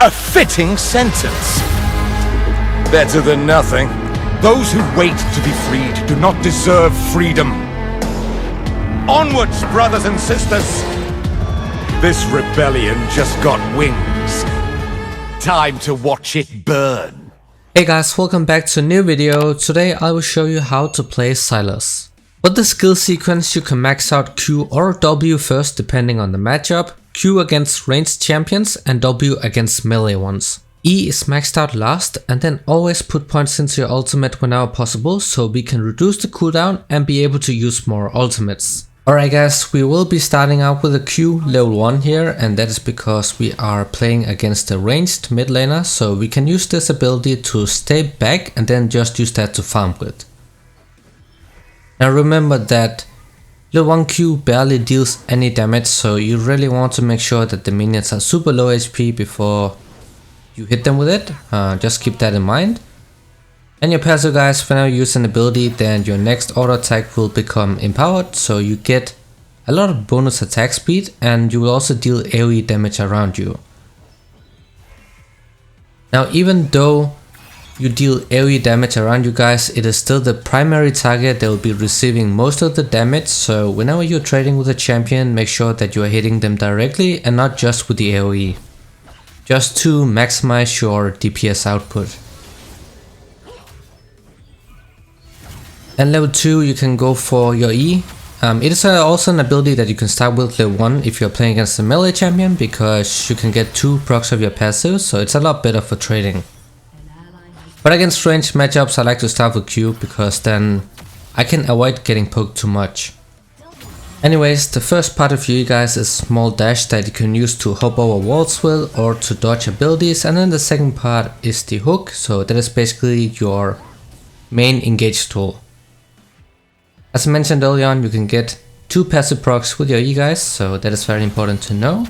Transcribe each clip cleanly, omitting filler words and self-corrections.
A fitting sentence. Better than nothing. Those who wait to be freed do not deserve freedom. Onwards, brothers and sisters! This rebellion just got wings. Time to watch it burn. Hey guys, welcome back to a new video. Today I will show you how to play Sylas. With the skill sequence, you can max out Q or W first depending on the matchup, Q against ranged champions and W against melee ones. E is maxed out last, and then always put points into your ultimate whenever possible so we can reduce the cooldown and be able to use more ultimates. Alright guys, we will be starting out with a Q level 1 here, and that is because we are playing against a ranged mid laner, so we can use this ability to stay back and then just use that to farm with. Now remember that level 1 Q barely deals any damage, so you really want to make sure that the minions are super low HP before you hit them with it. Just keep that in mind. And your passive guys, whenever you use an ability, then your next auto attack will become empowered, so you get a lot of bonus attack speed and you will also deal AoE damage around you. Now even though you deal AoE damage around you guys, it is still the primary target that will be receiving most of the damage, so whenever you're trading with a champion, make sure that you are hitting them directly and not just with the AoE, just to maximize your DPS output. And level 2 you can go for your E. It is also an ability that you can start with level 1 if you're playing against a melee champion, because you can get 2 procs of your passive, so it's a lot better for trading. But against ranged matchups I like to start with Q, because then I can avoid getting poked too much. Anyways, the first part of you guys is small dash that you can use to hop over walls with or to dodge abilities, and then the second part is the hook, so that is basically your main engage tool. As I mentioned earlier on, you can get 2 passive procs with your E guys, so that is very important to know.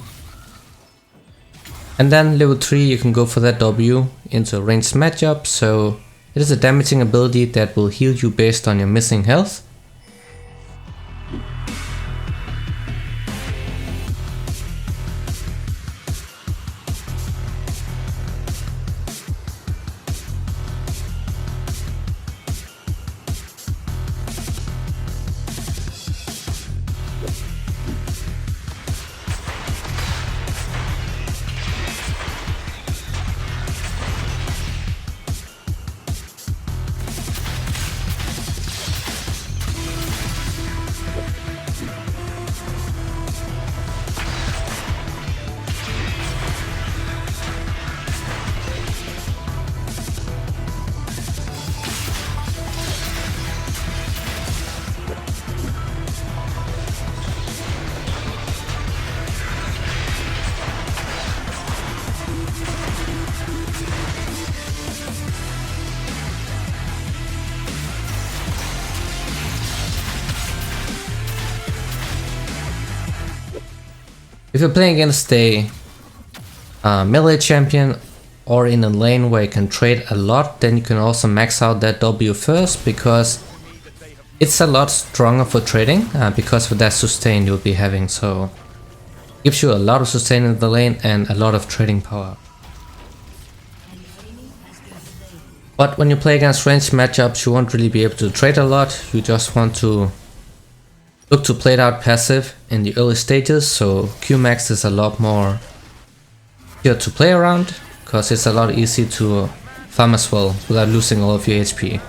And then level 3 you can go for that W into a ranged matchup, so it is a damaging ability that will heal you based on your missing health. If you're playing against a melee champion or in a lane where you can trade a lot, then you can also max out that W first, because it's a lot stronger for trading because of that sustain you'll be having, so it gives you a lot of sustain in the lane and a lot of trading power. But when you play against ranged matchups you won't really be able to trade a lot, you just want to look to play it out passive in the early stages, so Qmax is a lot more easier to play around, because it's a lot easier to farm as well without losing all of your HP.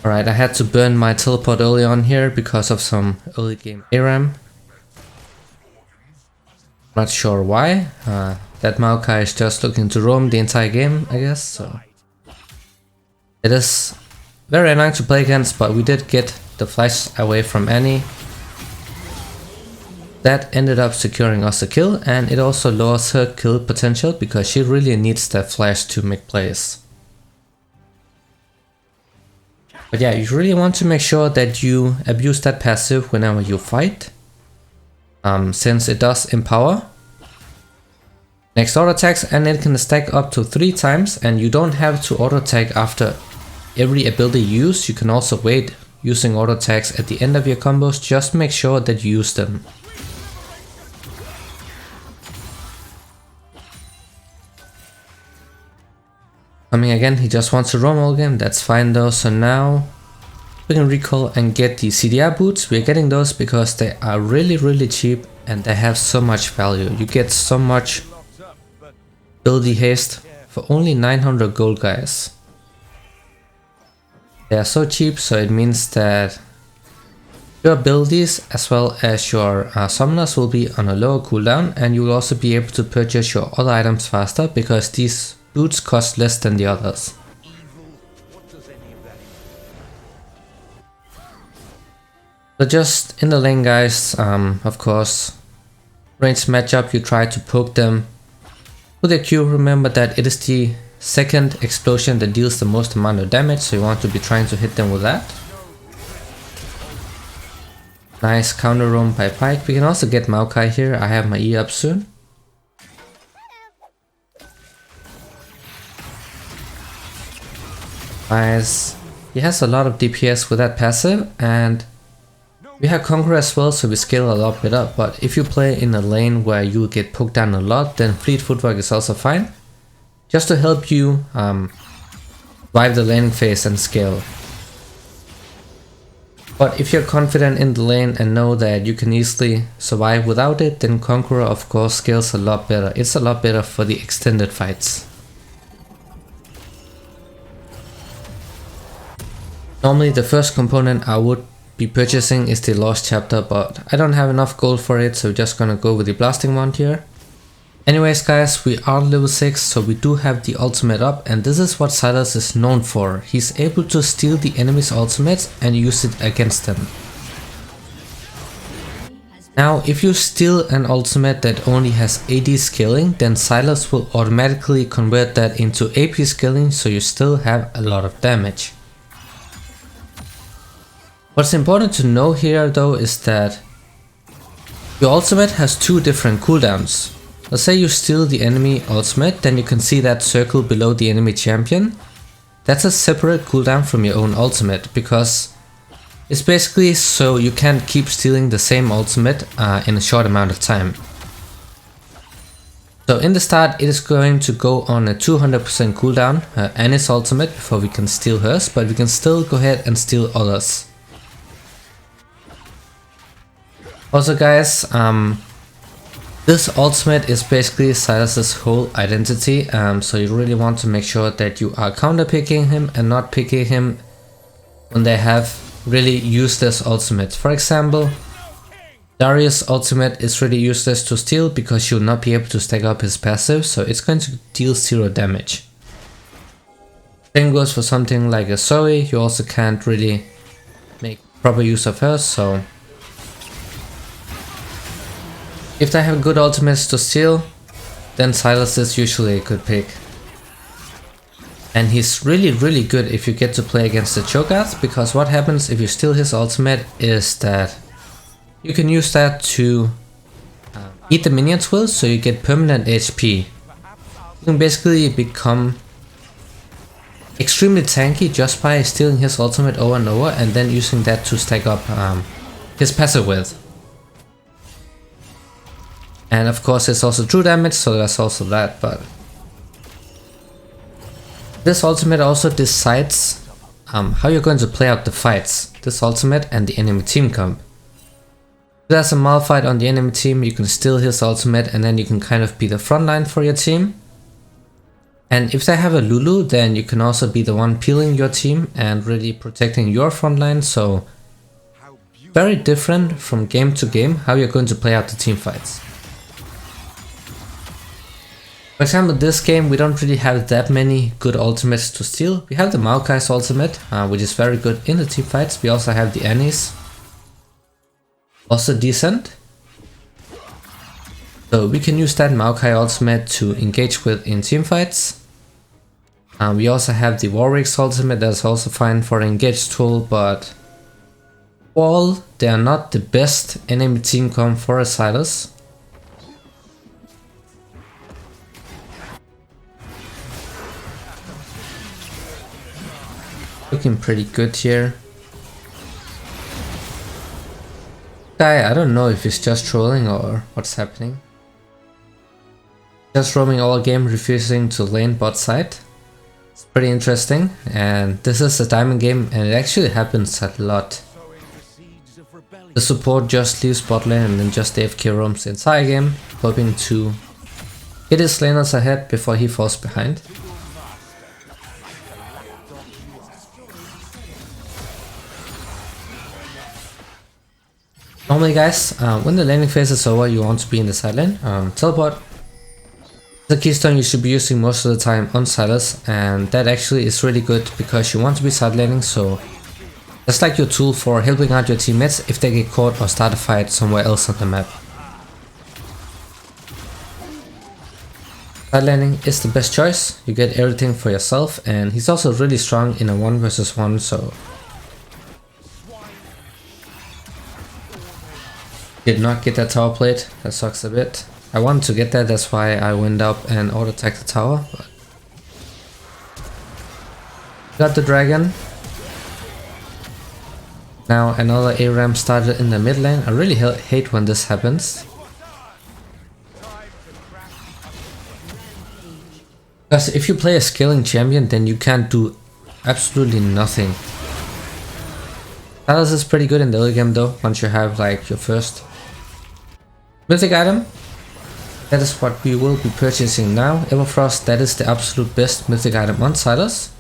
Alright, I had to burn my teleport early on here because of some early game ARAM. Not sure why. That Maokai is just looking to roam the entire game, I guess, so it is very annoying to play against, but we did get the flash away from Annie. That ended up securing us a kill, and it also lowers her kill potential because she really needs that flash to make plays. But yeah, you really want to make sure that you abuse that passive whenever you fight, since it does empower next auto attacks, and it can stack up to 3 times, and you don't have to auto attack after every ability you use. You can also wait using auto attacks at the end of your combos, just make sure that you use them. Coming again, he just wants to roam all game, that's fine though. So now we can recall and get the CDR boots. We're getting those because they are really cheap and they have so much value. You get so much ability haste for only 900 gold, guys. They are so cheap, so it means that your abilities as well as your summoners will be on a lower cooldown, and you will also be able to purchase your other items faster because these boots cost less than the others. So just in the lane, guys, of course, ranged matchup, you try to poke them with a Q. Remember that it is the second explosion that deals the most amount of damage, so you want to be trying to hit them with that. Nice counter roam by Pike. We can also get Maokai here. I have my E up soon. Nice. He has a lot of DPS with that passive, and we have Conqueror as well, so we scale a lot better. But if you play in a lane where you get poked down a lot, then Fleet Footwork is also fine, just to help you survive the laning phase and scale. But if you're confident in the lane and know that you can easily survive without it, then Conqueror of course scales a lot better. It's a lot better for the extended fights. Normally the first component I would be purchasing is the Lost Chapter, but I don't have enough gold for it, so we're just gonna go with the Blasting Wand here. Anyways guys, we are level 6, so we do have the ultimate up, and this is what Sylas is known for. He's able to steal the enemy's ultimates and use it against them. Now if you steal an ultimate that only has AD scaling, then Sylas will automatically convert that into AP scaling, so you still have a lot of damage. What's important to know here though is that your ultimate has two different cooldowns. Let's say you steal the enemy ultimate, then you can see that circle below the enemy champion. That's a separate cooldown from your own ultimate, because it's basically so you can't keep stealing the same ultimate in a short amount of time. So in the start it is going to go on a 200% cooldown, Annie's ultimate, before we can steal hers, but we can still go ahead and steal others. Also guys, this ultimate is basically Sylas's whole identity, so you really want to make sure that you are counter picking him and not picking him when they have really useless ultimates. For example, Darius' ultimate is really useless to steal because you'll not be able to stack up his passive, so it's going to deal 0 damage. Same goes for something like a Zoe. You also can't really make proper use of her, so if they have good ultimates to steal, then Sylas is usually a good pick. And he's really good if you get to play against the Cho'Gath, because what happens if you steal his ultimate is that you can use that to eat the minions with, so you get permanent HP. You can basically become extremely tanky just by stealing his ultimate over and over and then using that to stack up his passive with. And of course it's also true damage, so there's also that, but this ultimate also decides how you're going to play out the fights. This ultimate and the enemy team comp. If there's a Malphite on the enemy team, you can steal his ultimate and then you can kind of be the front line for your team. And if they have a Lulu, then you can also be the one peeling your team and really protecting your front line, so very different from game to game how you're going to play out the team fights. For example, this game we don't really have that many good ultimates to steal. We have the Maokai's ultimate, which is very good in the team fights. We also have the Annie's, also decent. So we can use that Maokai ultimate to engage with in team fights. We also have the Warwick's ultimate, that's also fine for an engaged tool, but all they are not the best enemy team comp for a Sylas. Looking pretty good here. Guy, I don't know if he's just trolling or what's happening. Just roaming all game, refusing to lane bot side. It's pretty interesting, and this is a diamond game and it actually happens a lot. The support just leaves bot lane and then just AFK roams the entire game, hoping to get his laners ahead before he falls behind. Normally guys, when the laning phase is over you want to be in the side lane. Teleport. The keystone you should be using most of the time on Sylas, and that actually is really good because you want to be side laning, so that's like your tool for helping out your teammates if they get caught or start a fight somewhere else on the map. Side laning is the best choice, you get everything for yourself, and he's also really strong in a 1 versus 1, so... Did not get that tower plate, that sucks a bit. I wanted to get that, that's why I went up and auto-attacked the tower. But got the dragon. Now another A-ramp started in the mid lane. I really hate when this happens. Because if you play a scaling champion, then you can't do absolutely nothing. Sylas is pretty good in the early game though, once you have like your first mythic item. That is what we will be purchasing now. Everfrost, that is the absolute best mythic item on Sylas.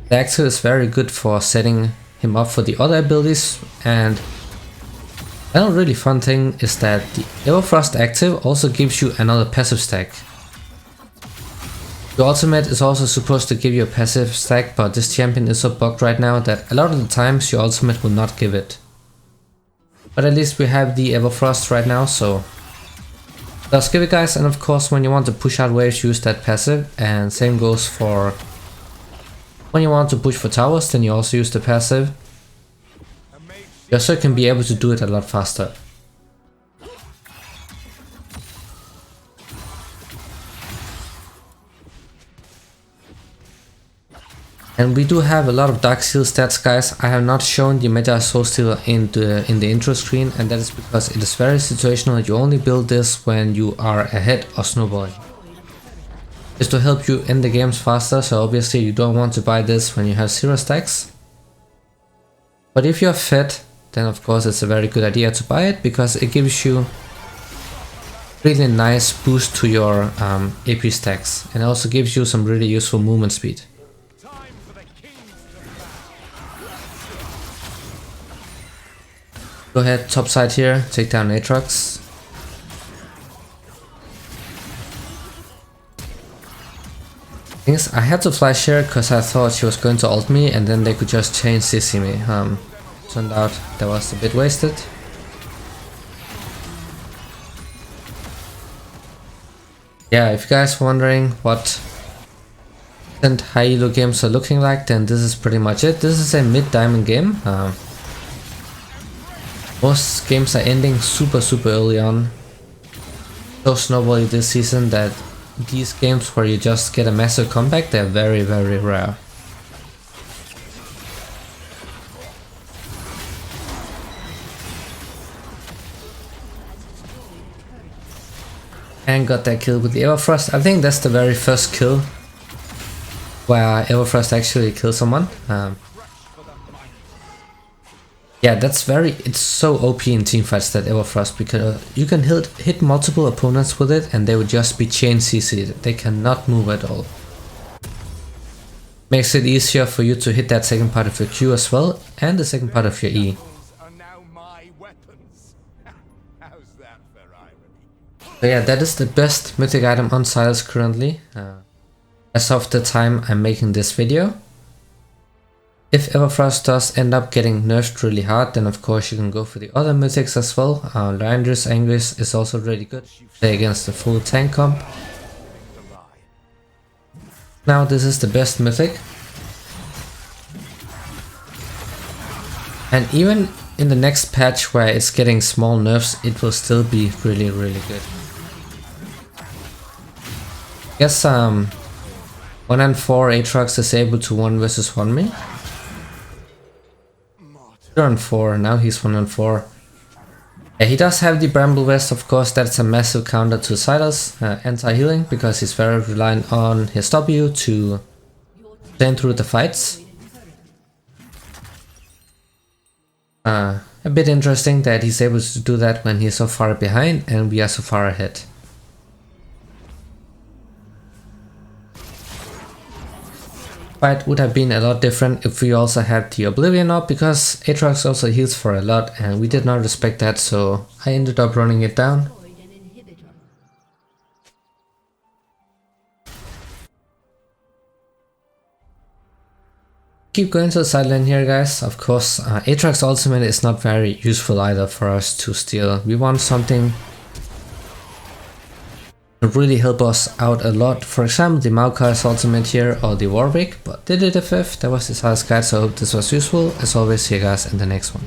The active is very good for setting him up for the other abilities, and another really fun thing is that the Everfrost active also gives you another passive stack. Your ultimate is also supposed to give you a passive stack, but this champion is so bugged right now that a lot of the times your ultimate will not give it. But at least we have the Everfrost right now, so let's give it guys. And of course when you want to push out waves, use that passive, and same goes for when you want to push for towers, then you also use the passive. You also can be able to do it a lot faster. And we do have a lot of Dark Seal stats guys. I have not shown the Meta Soul Stealer in the intro screen, and that is because it is very situational. You only build this when you are ahead or snowballing. It's to help you end the games faster, so obviously you don't want to buy this when you have 0 stacks. But if you're fed, then of course it's a very good idea to buy it, because it gives you really nice boost to your AP stacks, and also gives you some really useful movement speed. Go ahead, top side here, take down Aatrox. I had to flash here because I thought she was going to ult me and then they could just chain CC me. Turned out that was a bit wasted. Yeah, if you guys are wondering what high elo games are looking like, then this is pretty much it. This is a mid-diamond game. Most games are ending super early on. So snowbally this season that these games where you just get a massive comeback, they're very rare. And got that kill with the Everfrost. I think that's the very first kill where Everfrost actually kills someone. Yeah, it's so OP in teamfights, that Everfrost, because you can hit multiple opponents with it and they would just be chain CC'd. They cannot move at all. Makes it easier for you to hit that second part of your Q as well, and the second part of your E. So yeah, that is the best mythic item on Sylas currently, as of the time I'm making this video. If Everfrost does end up getting nerfed really hard, then of course you can go for the other mythics as well. Leandris Anguish is also really good. Play against the full tank comp. Now this is the best mythic. And even in the next patch where it's getting small nerfs, it will still be really good. I guess 1 and 4 Aatrox is able to 1 versus 1 me. 0 and 4, now he's 1 and 4. Yeah, he does have the Bramble Vest, of course. That's a massive counter to Sylas, anti-healing, because he's very reliant on his W to stand through the fights. A bit interesting that he's able to do that when he's so far behind and we are so far ahead. Fight would have been a lot different if we also had the Oblivion up, because Aatrox also heals for a lot and we did not respect that, so I ended up running it down. Keep going to the side lane here, guys. Of course, Aatrox ultimate is not very useful either for us to steal. We want something to really help us out a lot. For example, the Maokai's ultimate here or the Warwick, but did it FF. That was this hardest guide, so I hope this was useful. As always, see you guys in the next one.